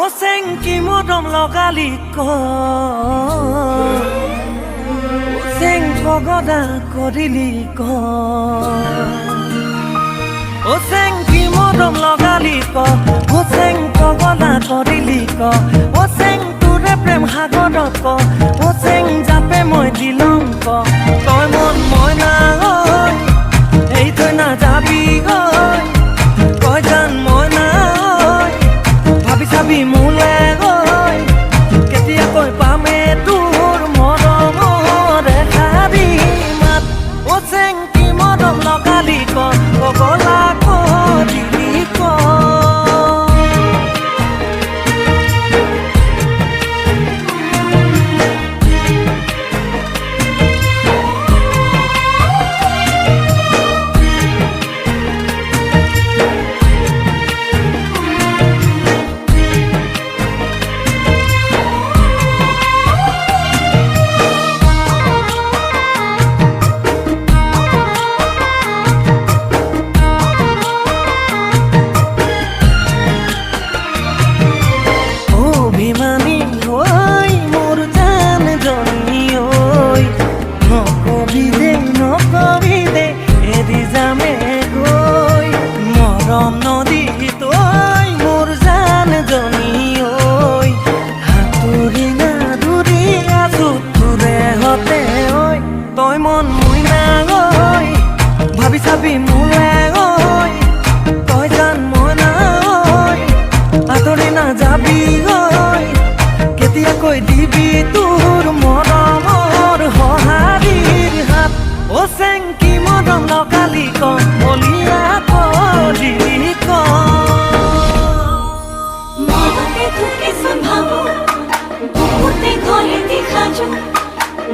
ও চেংকি মদম লগালি ক চেং পগদা কৰিলি ক ও চেংকি মদম লগালি ক ও চেং পগদা কৰিলি ক ও চেং তোৰে প্ৰেম সাগৰত ক ও চেং জাপে মই দিলং ক তই মন মই না এই থৈ নাযাবি গৈ কয় জান মই না ভাবি চাবি মোলে গৈ কেতিয়াকৈ পামে তোৰ মৰমৰ দেখাবি মাত ও চেংকি মদম লগালি ক পগলা কৰিলি ক অভিমানী হৈ মোৰ জান জনী ঐ নকবি দে এৰি যামে গৈ মৰম নদী তই মোৰ জান জনী ঐ হাতুৰি নাদুৰি আছো তোৰে হতে ঐ তই মন মই না গৈ ভাবি চাবি মোলে গৈ তই জান মই না গৈ আঁতৰি নাযাবি গৈ কেতিয়াকৈ দিবি তোৰ মৰমৰ সঁহাৰিৰ হাত ও চেংকি মদম লগালি ক বলিয়া কৰিলি ক মনতে তোকে ভাবো বহুতে গলে দেখা যো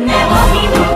নেভাবিব